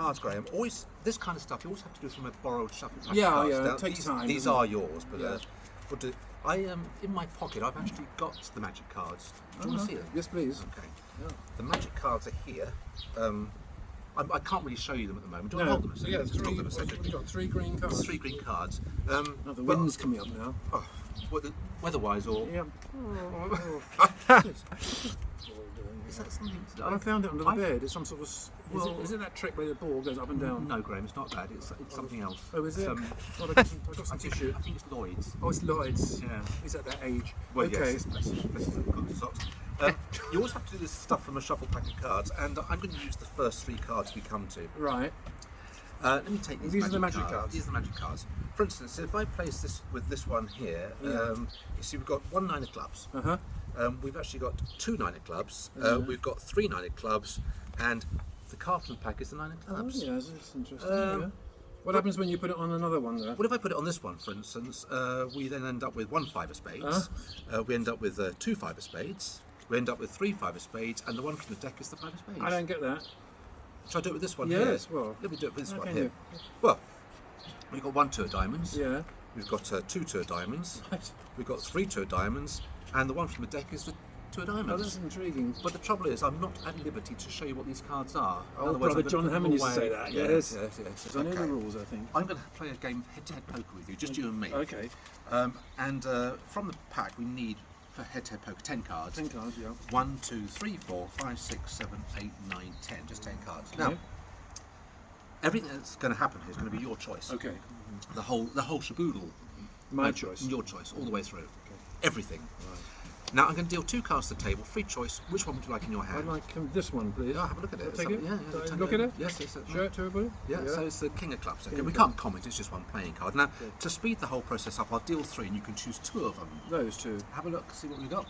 cards, Graham, always this kind of stuff. You always have to do from a borrowed shuffle pack. Yeah, of cards. yeah. Now, It takes time. These are yours, but Yeah. I in my pocket. I've actually got the magic cards. Do you want to see them? Yes, please. Okay. Yeah. The magic cards are here. I can't really show you them at the moment. Do you No. want to hold them a second? Yeah, Just hold them a second. We've got 3 green cards. 3 green cards. Oh, the wind's coming up now. Oh, weather-wise, or Yeah. is that something to do? I found it under the bed. It's some sort of. Is it that trick where the ball goes up and down? No, Graham, it's not that. It's something else. Oh, is it? It's, I've got some tissue. I think it's Lloyd's. Oh, it's Lloyd's. Yeah. He's at that age. Well, okay. yes, bless his socks. You always have to do this stuff from a shuffle pack of cards, and I'm going to use the first 3 cards we come to. Right. Let me take these. These are the magic cards. These are the magic cards. For instance, if I place this with this one here, you see we've got 1 9 of clubs. We've actually got 2 9 of clubs. We've got 3 9 of clubs, and the card from the pack is the 9 of clubs. Oh, yes, it's interesting. What happens when you put it on another one, though? Well, if I put it on this one, for instance, we then end up with 1 5 of spades. We end up with 2 5 of spades. We end up with 3 5 of spades, and the one from the deck is the 5 of spades. I don't get that. Shall I do it with this one Yes, here? well. Let me do it with this one can here. you? Well, we've got 1 2 of diamonds. Yeah. We've got 2 2 of diamonds. Right. We've got 3 2 of diamonds, and the one from the deck is the 2 of Oh, diamonds. that's intriguing. But the trouble is, I'm not at liberty to show you what these cards are. Oh, Otherwise, brother I'm gonna John put them Hammond used to away. say that. Yes. Yes. I know the rules, I think. I'm going to play a game of head-to-head poker with you, just you and me. Okay. And from the pack, we need for head-to-head poker 10 cards. 10 cards, yeah. 1 2 3 4 5 6 7 8 9 10. Just 10 cards. Now, everything that's going to happen here is going to be your choice. Okay. The whole shaboodle. My choice. Your choice, all the way through. Everything. Right. Now I'm going to deal 2 cards to the table, free choice. Which one would you like in your hand? I'd like this one, please. Oh, have a look at it. Take it? Yeah, Look at it? Yes. Show it to everybody? Yeah, so it's the King of Clubs. Okay, we can't comment, it's just one playing card. Now, to speed the whole process up, I'll deal 3 and you can choose 2 of them. Those 2. Have a look, see what we got.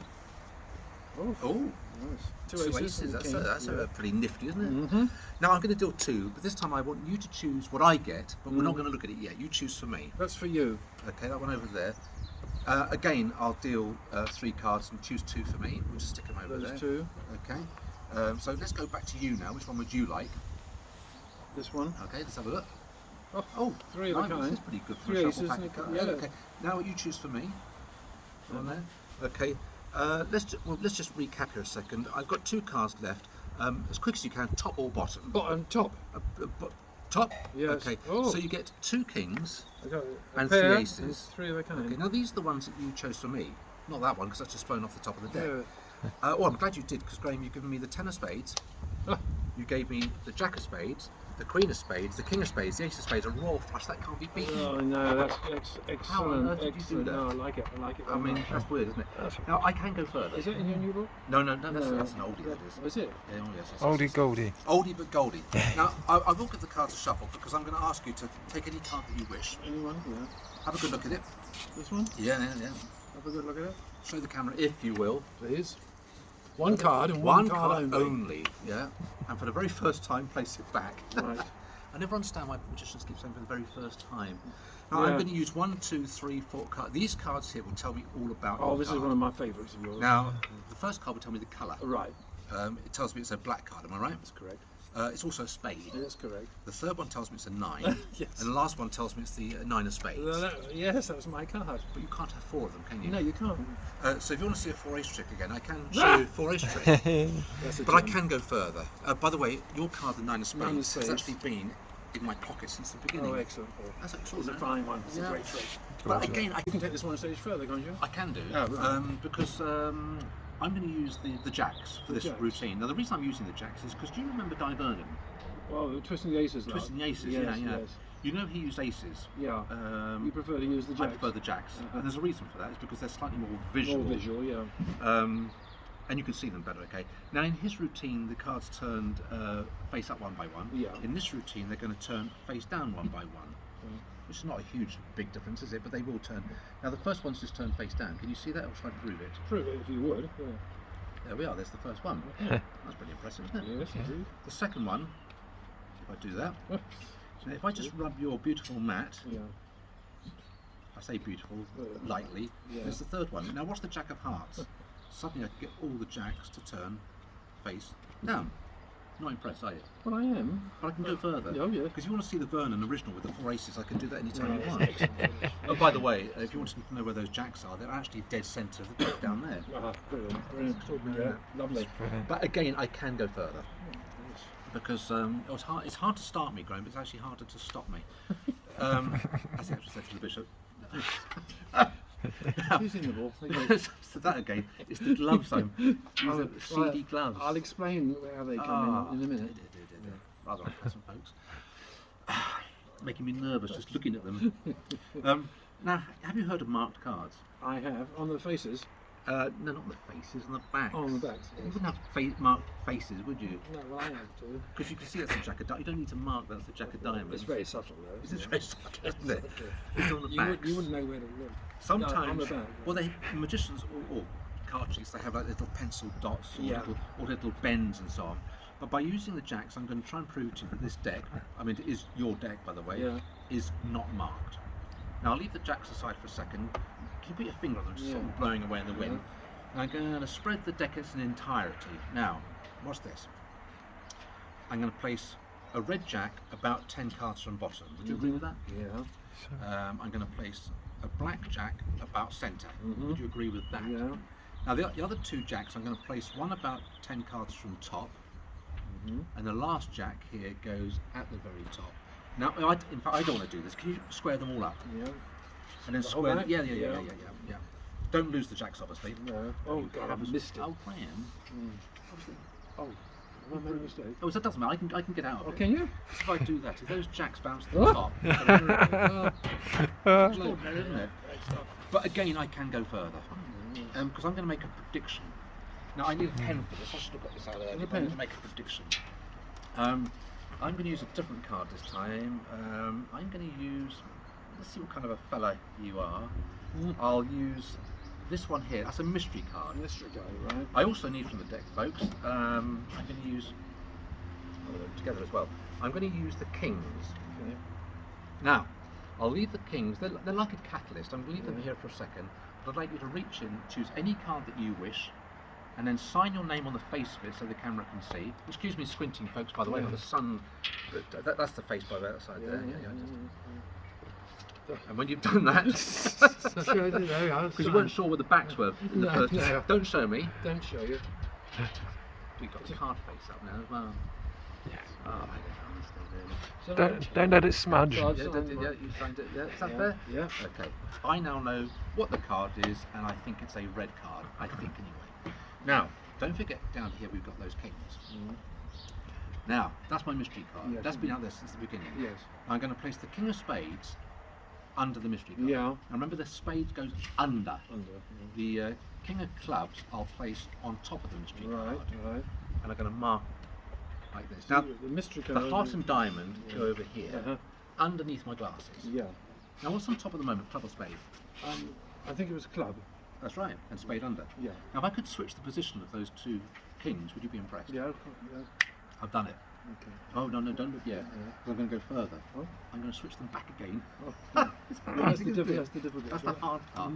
Oh, nice. 2 aces. That's pretty nifty, isn't it? Mm-hmm. Now I'm going to deal 2, but this time I want you to choose what I get, but we're not going to look at it yet. You choose for me. That's for you. Okay, that one over there. Again, I'll deal 3 cards and choose 2 for me. We'll just stick them over there. Those 2. Okay. So let's go back to you now. Which one would you like? This one. Okay, let's have a look. Oh, 3 of a kind. This is pretty good for 3 a aces shuffle pack. and a- yeah. Okay. Now what you choose for me? On there. Okay. Let's just recap here a second. I've got 2 cards left. As quick as you can, top or bottom. Bottom, top. Top. Yes. Okay. Oh. So you get 2 kings I got and pair 3 aces. and 3 of a kind. Okay. Now these are the ones that you chose for me. Not that one, because that's just flown off the top of the deck. Yeah. Oh, I'm glad you did, because Graham, you've given me the 10 of spades. Ah. You gave me the jack of spades, the queen of spades, the king of spades, the ace of spades, a royal flush. That can't be beaten. Oh no, that's excellent. How on earth did you do Excellent. that? No, I like it. I like it. I mean, that's weird, isn't it? Now, I can go further. Is it in your new book? No, that's an oldie, that is. Is it? Yeah, oh, yes, Oldie goldie. Oldie but goldie. Now, I will give the cards a shuffle, because I'm going to ask you to take any card that you wish. Anyone? Yeah. Have a good look at it. This one? Yeah. Have a good look at it. Show the camera, if you will. Please. One card and One card card only. Yeah. And for the very first time, place it back. Right. I never understand why magicians keep saying for the very first time. Now, Yeah. I'm going to use 1, 2, 3, 4 cards. These cards here will tell me all about Oh, your this card. is one of my favourites of yours. Now, the first card will tell me the colour. Right. It tells me it's a black card, am I right? That's correct. It's also a spade. That's correct. The third one tells me it's a 9. Yes. And the last one tells me it's the 9 of spades. Yes, that was my card. But you can't have 4 of them, can you? No, you can't. So if you want to see a 4 ace trick again, I can show you a 4 ace trick. But I can go further. By the way, your card, the 9 of spades, 9 of spades. has actually been in my pocket since the beginning. Oh, excellent. That's It's a extraordinary. fine one. It's Yeah. a great trick. But again, You can take this one stage further, can't you? I can do, Oh, right. because I'm going to use the jacks for The this jacks. routine. Now, the reason I'm using the jacks is because do you remember Di Vernon? Well, twisting the aces. like. Twisting the aces, Yes, yeah. yes. You know he used aces. Yeah. Um, You prefer to use the I jacks? prefer the jacks, Uh-huh. and there's a reason for that. It's because they're slightly more visual. More visual, yeah. And you can see them better, okay? Now in his routine, the cards turned face up one by one. Yeah. In this routine, they're going to turn face down one by one. Which is not a huge, big difference, is it? But they will turn. Now the first one's just turned face down. Can you see that, or should I prove it? Prove it if you would. Yeah. There we are, there's the first one. That's pretty impressive, isn't it? Yes, indeed. The second one, if I do that, so if I just rub your beautiful mat, Yeah. I say beautiful, lightly, Yeah. there's the third one. Now watch the Jack of Hearts. Suddenly I can get all the jacks to turn face down. Not impressed, are you? Well, I am. But I can go further. Oh, yeah. Because if you want to see the Vernon original with the 4 aces, I can do that anytime you want. Excellent. Oh, by the way, if you want to know where those jacks are, they're actually dead centre of the deck down there. Brilliant. Brilliant. Yeah. Lovely. But again, I can go further. Because it's hard to start me, Graham, but it's actually harder to stop me. As he actually said to the bishop. Who's in the ball? So that again, it's the gloves I'm. These are seedy gloves. I'll explain how they come in a minute. Rather unpleasant, folks. Making me nervous just looking at them. Now, have you heard of marked cards? I have. On the faces? No, not the faces, on the backs. Oh, on the backs. You wouldn't have marked faces, would you? No, well, I have too. Because you can see that's the jack of diamonds. You don't need to mark that's the jack of diamonds. It's very subtle though. It's very subtle, isn't it? It's on the backs. You wouldn't know where to look. Sometimes, on the back. well, magicians or card tricks, they have like little pencil dots or little bends and so on. But by using the jacks, I'm going to try and prove to you that this deck, I mean, it is your deck, by the way, is not marked. Now, I'll leave the jacks aside for a second. Can you put your finger on them, just sort of blowing away in the wind? And I'm going to spread the deck as an entirety. Now, what's this? I'm going to place a red jack about 10 cards from bottom. Would you agree with that? Yeah. I'm going to place a black jack about centre. Would you agree with that? Yeah. Now, the other 2 jacks, I'm going to place one about 10 cards from top. And the last jack here goes at the very top. Now, in fact, I don't want to do this. Can you square them all up? Yeah. And then square them. Yeah. Don't lose the jacks, obviously. No. Oh, God, I've missed it. Oh, Graham. Oh, have I made a mistake? Oh, so that doesn't matter. I can get out of it. Can you? If I do that, if those jacks bounce to the top, it's extraordinary, isn't it? But again, I can go further because I'm going to make a prediction. Now, I need a pen for this. I should have got this out earlier. I'm going to make a prediction. I'm going to use a different card this time. I'm going to use. Let's see what kind of a fella you are. I'll use this one here. That's a mystery card. Mystery card, right? I also need from the deck, folks. I'm going to use. I'll put them together as well. I'm going to use the kings. Okay. Now, I'll leave the kings. They're like a catalyst. I'm going to leave them here for a second. But I'd like you to reach in, choose any card that you wish, and then sign your name on the face of it so the camera can see. Excuse me squinting, folks, by the way, but the sun, that's the face by the outside there. And when you've done that, because you weren't sure where the backs were in the first, don't show me. Don't show you. We've got the card face up now as well. Yeah. Oh, I don't understand really. Don't let it smudge. Yeah, you signed it. Yeah, is that fair? Yeah. Okay. I now know what the card is, and I think it's a red card. I think anyway. Now, don't forget down here we've got those kings. Now, that's my mystery card. Yes. That's been out there since the beginning. Yes. I'm going to place the king of spades under the mystery card. Yeah. Now remember, the spades goes under. Yeah. The king of clubs I'll place on top of the mystery card. Right. And I'm going to mark like this. So Now, the mystery card. the heart and diamond go over here, underneath my glasses. Yeah. Now, what's on top at the moment? Club or spade? I think it was club. That's right, and spade under. Yeah. Now, if I could switch the position of those 2 kings, would you be impressed? Yeah. I've done it. Okay. Oh, no, don't look yet. I'm going to go further. Oh. I'm going to switch them back again. That's the difficult. That's the hard part.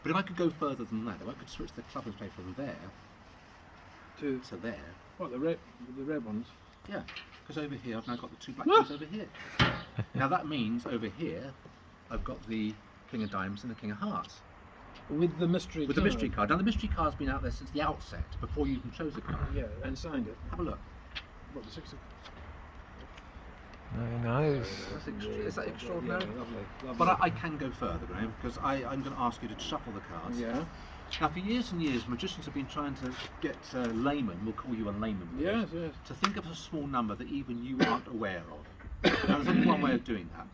But if I could go further than that, if I could switch the club and spade from there to there. What, the red ones? Yeah, because over here I've now got the 2 black kings over here. Now that means over here I've got the king of diamonds and the king of hearts. With the mystery With the mystery card. Now the mystery card's been out there since the outset, before you even chose the card. Yeah, and signed it. Have a look. What, the 6 of... Very nice. Is that extraordinary? Yeah, lovely. But I can go further, Graham, because I'm going to ask you to shuffle the cards. Yeah. Now, for years and years, magicians have been trying to get laymen, we'll call you a layman, Yes. to think of a small number that even you aren't aware of. Now, there's only one way of doing that.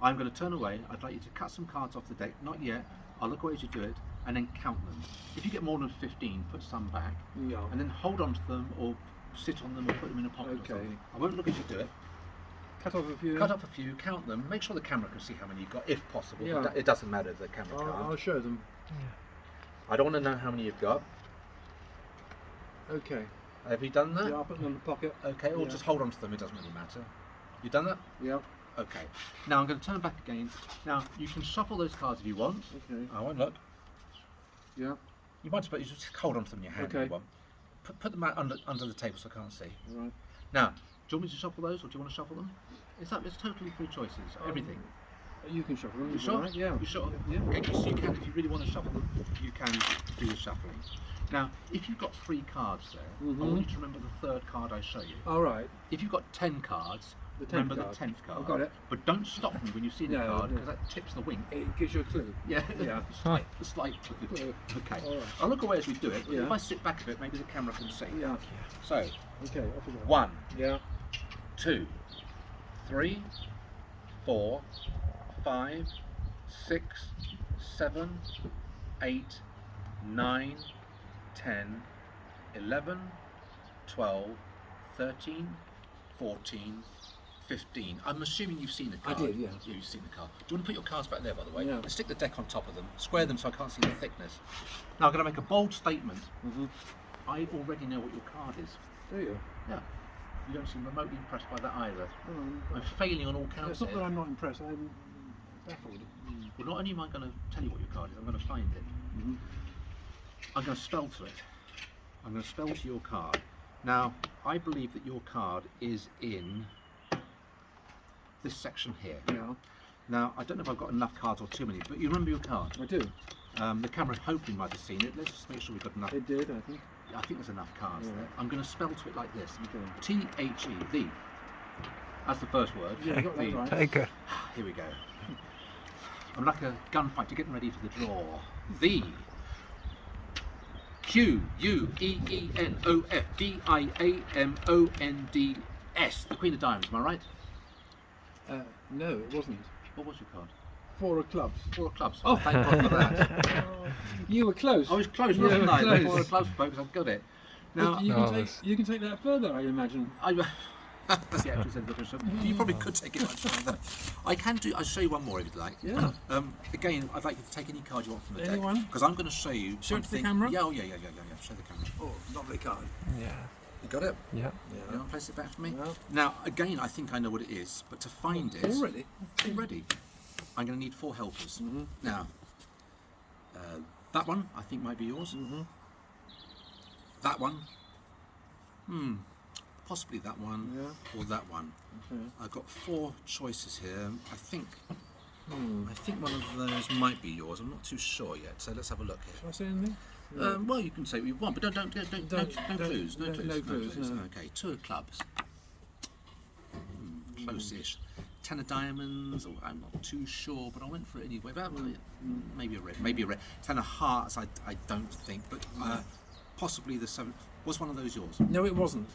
I'm going to turn away. I'd like you to cut some cards off the deck. Not yet. I'll look away as you do it, and then count them. If you get more than 15, put some back, Yeah. and then hold on to them, or sit on them, or put them in a pocket or something. I won't look as you do it. Cut off a few. Cut off a few, count them, make sure the camera can see how many you've got, if possible. Yeah. It doesn't matter if the camera can't. I'll show them. I don't want to know how many you've got. Okay. Have you done that? Yeah, I'll put them in the pocket. Okay, or just hold on to them, it doesn't really matter. You done that? Yeah. Okay. Now I'm going to turn back again. Now you can shuffle those cards if you want. Okay. I won't look. Yeah. You might just hold on to them in your hand if Okay. you want. Put them out under the table so I can't see. Right. Now, do you want me to shuffle those, or do you want to shuffle them? It's totally free choices. Everything. You can shuffle them. You sure? Right? Yeah. You sure? Yeah. Okay, so you can, if you really want to shuffle them, you can do the shuffling. Now, if you've got 3 cards there, I want you to remember the 3rd card I show you. All right. If you've got 10 cards, The 10th remember card. the 10th card. I've got it. But don't stop me when you see the No, card, no. because that tips the wink. It gives you a clue. Yeah, Yeah. a slight clue. Okay, All right. I'll look away as we do it, but Yeah. if I sit back a bit, maybe the camera can see. Yeah. So, Okay. Off you go. 1, Yeah. 2, 3, 4, 5, 6, 7, 8, 9, 10, 11, 12, 13, 14, 15. I'm assuming you've seen the I card. did, yeah. You've seen the card. Do you want to put your cards back there, by the way? Yeah. And stick the deck on top of them. Square them so I can't see the thickness. Now I'm going to make a bold statement. I already know what your card is. Do you? Yeah. You don't seem remotely impressed by that either. Oh, I'm failing on all counts it's not here. that I'm not impressed. I'm baffled. Well, not only am I going to tell you what your card is, I'm going to find it. I'm going to spell to it. I'm going to spell to your card. Now, I believe that your card is in this section here. Yeah. Now, I don't know if I've got enough cards or too many, but you remember your card. I do. The camera hopefully might have seen it. Let's just make sure we've got enough. It did, I think. I think there's enough cards Yeah. there. I'm going to spell to it like this. Okay. T-H-E, the. That's the first word. Yeah, you got that The. right. Take it. Here we go. I'm like a gunfighter getting ready for the draw. The. Q-U-E-E-N-O-F-D-I-A-M-O-N-D-S. The Queen of Diamonds, am I right? No, it wasn't. What was your card? 4 of clubs. 4 of clubs. Oh, thank God for that. You were close. I was close, You wasn't were I? The close. 4 of clubs, folks, I've got it. Now, But you, No, can take, that's- you can take that further, I imagine. that's the actress in the picture. You probably could take it much further. I can do. I'll show you one more if you'd like. Yeah. Again, I'd like you to take any card you want from the deck. Anyone? Because I'm going to show you Show it to the something. camera? Yeah, oh, yeah. Show the camera. Oh, lovely card. Yeah. You got it? Yeah. You want to place it back for me? Yeah. Now, again, I think I know what it is, but to find it Already? already, I'm going to need 4 helpers. Now, that one I think might be yours. That one, possibly that one, or that one. Okay. I've got 4 choices here. I think one of those might be yours. I'm not too sure yet. So let's have a look here. Shall I say anything? Well, you can say what you want, but don't clues. No clues. no. Okay, 2 of clubs. Close-ish. 10 of diamonds. Oh, I'm not too sure, but I went for it anyway. But maybe a red. 10 of hearts. I don't think, but possibly the 7. Was one of those yours? No, it wasn't.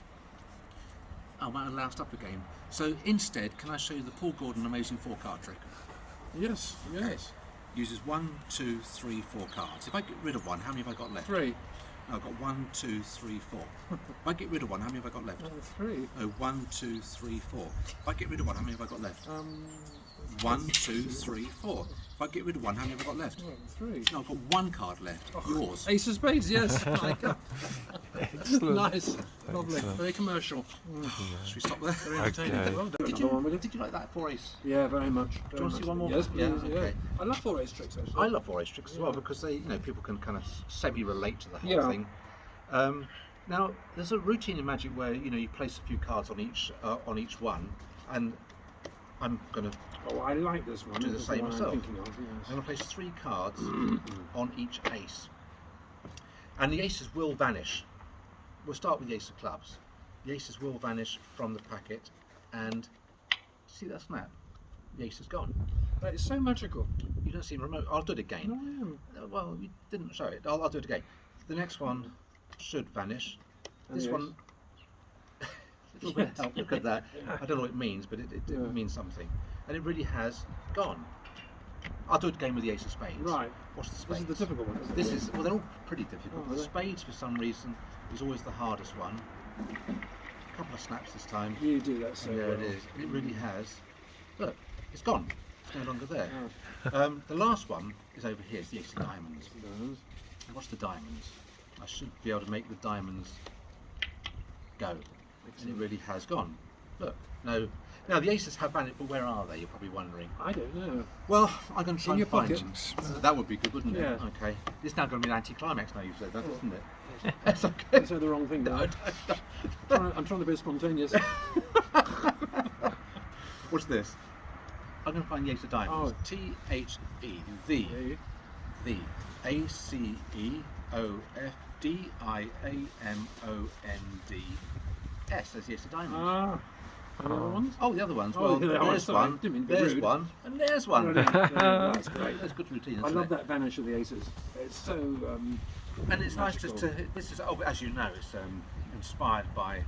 Oh, might have last up again. So instead, can I show you the Paul Gordon Amazing 4 card trick? Yes, yes. Uses 1, 2, 3, 4 cards. If I get rid of one, how many have I got left? 3. I've got 1, 2, 3, 4. If I get rid of one, how many have I got left? 3. Oh, 1, 2, 3, 4. If I get rid of one, how many have I got left? 1, 2, 3, 4. If I get rid of one, how many have I got left? 3. No, I've got 1 card left. Yours. Ace of spades, yes. Excellent. Nice. Lovely. Excellent. Very commercial. Should we stop there? Very entertaining. Okay. Well done. Did you like that 4 ace? Yeah, very much. Do you want to see one more? Yes, please. Yeah, Yeah, okay. I love 4 ace tricks actually. I love 4 ace tricks as well because they, people can kind of semi-relate to the whole Yeah. thing. Now, there's a routine in Magic where you place a few cards on each one, and I'm going to Oh, I like this one. do the This is same one I'm myself. thinking of, I'm yes. going to place 3 cards on each ace, and the aces will vanish. We'll start with the ace of clubs. The aces will vanish from the packet, and see that snap? The ace is gone. That is so magical. You don't seem remote. I'll do it again. No, I am. Well, you didn't show it. I'll do it again. The next one should vanish. And This the one, little bit of help. Look at that. I don't know what it means, but it Yeah. means something. And it really has gone. I'll do it again with the ace of spades. Right. What's the This spades? is the difficult one, isn't it? This is, well, they're all pretty difficult. Oh, The are they? spades, for some reason, is always the hardest one. A couple of snaps this time. You do that so Yeah, well. it is. It really has. Look, it's gone. It's no longer there. Oh. The last one is over here. It's the ace of diamonds. Diamonds. And what's the diamonds? I should be able to make the diamonds go. And it really has gone. Look, no. Now the aces have vanished, but where are they? You're probably wondering. I don't know. Well, I'm going to try In and your find pocket. them. That would be good, wouldn't it? Yeah. Okay. It's now going to be an anticlimax now you've said that, isn't it? That's okay. I said the wrong thing. No, No, I'm trying to be spontaneous. What's this? I'm going to find the ace of diamonds. Oh. T-H-E, the A-C-E-O-F-D-I-A-M-O-N-D-S. There's the ace of diamonds. Ah. And the other ones? Oh, the other ones. Oh, Well, yeah, there's sorry, one, didn't mean to be there's rude. one, and there's one. That's great. That's good routine, isn't I love it? that vanish of the aces. It's so. And it's nice just magical. to. This is, oh, as you know, it's inspired by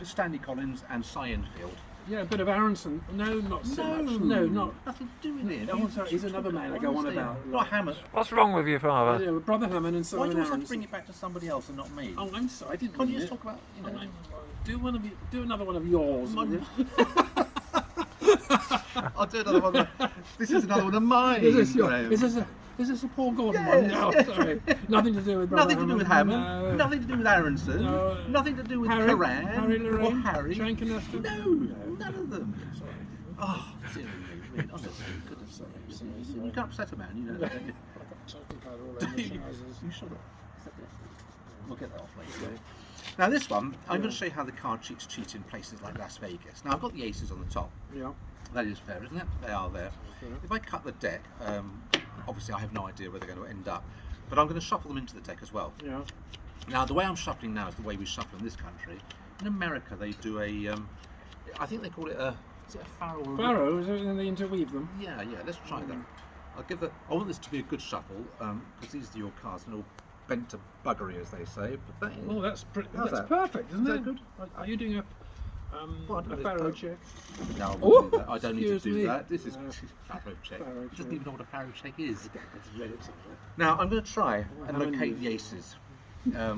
Stanley Collins and Cy Enfield. Yeah, a bit of Aronson. No, not so much. No, not. nothing to do with it. Oh, sorry, he's another man I go on Honestly, about. Not Hammond. What's wrong with you, Father? Yeah, Brother Hammond and Why Simon do you always have to Aronson. bring it back to somebody else and not me? Oh, I'm sorry. I didn't Can't you mean just it. talk about, you know? Do one of you. Do another one of yours. My- will you? I'll do another one. This is another one of mine. Is Graham. this a Paul Gordon Yes, one? No, yes. sorry. Nothing to do with Brother Nothing to do with Hammond. No. Nothing to do with Aronson. No. Nothing to do with Harry, Karan Harry or Lorraine, Harry. Shane Canasta? No, none of them. Sorry. Oh, dear me, honestly, goodness sake. You can't upset a man, you know that, don't you? Chocolate powder all over my trousers. You should have. We'll get that off later. Now this one, I'm going to show you how the card cheats cheat in places like Las Vegas. Now I've got the aces on the top. Yeah. That is fair, isn't it? They are there. Okay. If I cut the deck, obviously I have no idea where they're going to end up, but I'm going to shuffle them into the deck as well. Yeah. Now the way I'm shuffling now is the way we shuffle in this country. In America they do a, I think they call it a, is it a farrow? Or a Farrow, is it, and they interweave them? Yeah, let's try that. I want this to be a good shuffle, because these are your cards and all bent to buggery, as they say. But that is, Oh, that's pretty. How's That's that? perfect, isn't Is it? that good? Are you doing a farrow check? no, I, Oh, won't do that. I don't need to excuse do me. that. This is No. farrow check. Farrow He doesn't check. even know what a farrow check is. It's read it somewhere. Now I'm going to try and How many locate is- the aces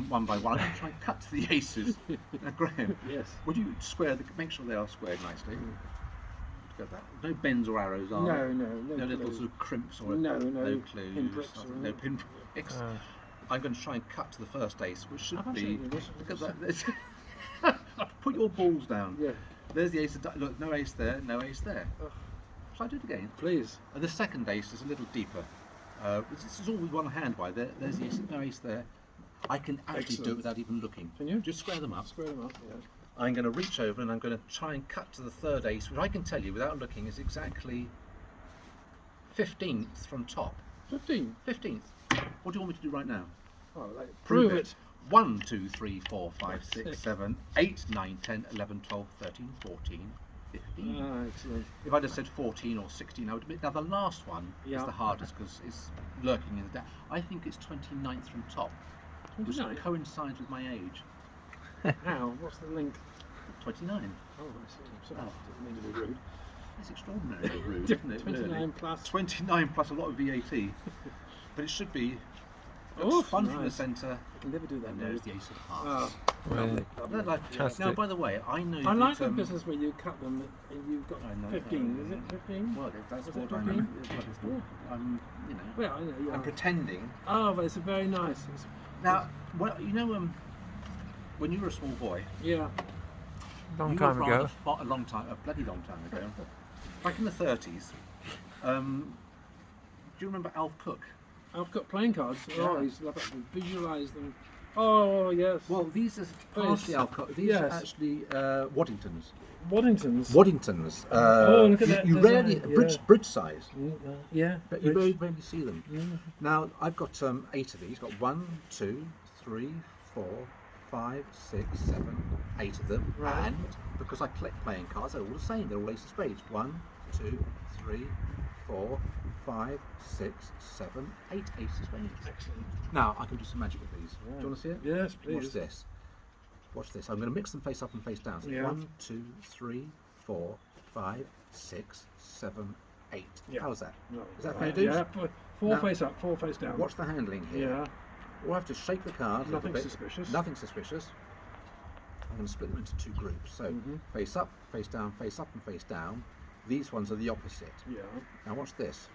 one by one. I'm going to try and cut to the aces. Now, Graham, Yes. would you make sure they are squared nicely? Got that. No bends or arrows, are No, there? no, No no. little clues. sort of crimps or No no clues. pinpricks or no pinpricks. Oh. I'm going to try and cut to the first ace, which should Have I be. shown you this? Look at that. There's- Put your balls down. Yeah. There's the ace of look, no ace there, no ace there. Ugh. Shall I do it again? Please. And the second ace is a little deeper. This is all with one hand by there. There's the ace, no ace there. I can actually do Excellent. it without even looking. Can you? Just square them up. Square them up. Yeah. I'm going to reach over and I'm going to try and cut to the third ace, which I can tell you without looking is exactly 15th from top. 15. 15th. What do you want me to do right now? Oh, prove it. 1, 2, 3, 4, 5, 6, 7, 8, 9, 10, 11, 12, 13, 14, 15. Ah, excellent. If I'd have said 14 or 16, I would admit. Now the last one Yeah. is the hardest because it's lurking in the deck. I think it's 29th from top, which 29? coincides with my age. How? What's the link? 29. Oh, I see. I'm sorry. Didn't mean to be rude. It's extraordinarily rude, isn't it? 29 really? plus. 29 plus a lot of VAT. But it should be Oh, fun from the nice. centre. I can never do that. And no. there's the ace of hearts. Ah, Really? Isn't that like- Fantastic. Now, by the way, I know I like that, the business where you cut them and you've got I know, 15. Is it 15? Well, that's Was what it I'm. 15? I'm, you know, Well, I know. You I'm are. pretending. Oh, but it's very nice. Now, well, you know, when you were a small boy, Long you time were rather ago. a long time, a bloody long time ago, back in the 30s. Do you remember Alf Cook? I've got playing cards. Yeah. Oh, I used to love it. Visualise them. Oh, yes. Well, these are Yes. partially Alf Cook. These Yes. are actually Waddingtons. Waddingtons. Waddingtons. Oh, look at that You design, rarely yeah. bridge size, Yeah. but you Rich. very rarely see them. Mm. Now I've got 8 of these. Got 1, 2, 3, 4, 5, 6, 7, 8 of them. Right. And because I collect playing cards, they're all the same. They're all ace of spades. 1, 2, 3, 4, 5, 6, 7, 8 ace of spades. Excellent. Now I can do some magic with these. Do you want to see it? Yes, please. Watch this. Watch this. I'm going to mix them face up and face down. So Yeah. 1, 2, 3, 4, 5, 6, 7, 8. Yeah. How's that? No, Is that right, fair dues? Yeah, four Now- face up, 4 face down. Watch the handling here. Yeah. We'll have to shake the cards. a little Nothing bit. suspicious. Nothing suspicious. I'm going to split them into 2 groups. So Mhm. face up, face up and face down. These ones are the opposite. Yeah. Now watch this.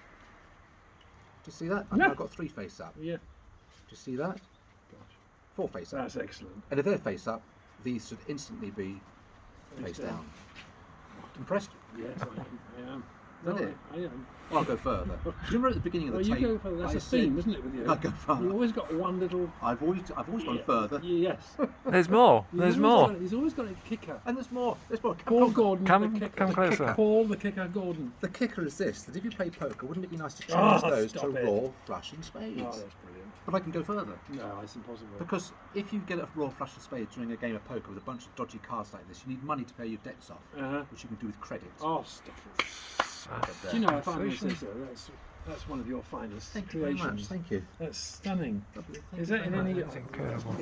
Do you see that? I've Yeah. now got 3 face up. Do Yeah. you see that? Gosh. 4 face up. That's excellent. And if they're face up, these should instantly be face down. Impressed? Yes, I am. Is that it? I am. Well, I'll go further. Do you remember at the beginning of the Well, tape? you go further. That's I a said- theme, isn't it, with you? I go further. You always got one little. I've always gone further. Yes. There's more. There's more. He's always got a kicker. And there's more. There's more. Paul Gordon. Come- the kicker. come The closer. kicker. Paul the kicker Gordon. The kicker is this: that if you play poker, wouldn't it be nice to change Oh, those to stop it. raw flush and spades? Oh, that's brilliant. But I can go further. No, it's impossible. Because if you get a raw flush of spades during a game of poker with a bunch of dodgy cards like this, you need money to pay your debts off, which you can do with credit. Oh, stop it. Look at Do you know, I find Association. that's one of your finest Thank you very creations. much. Thank you. That's stunning. Lovely. Thank Is you that in very any? much. That's incredible.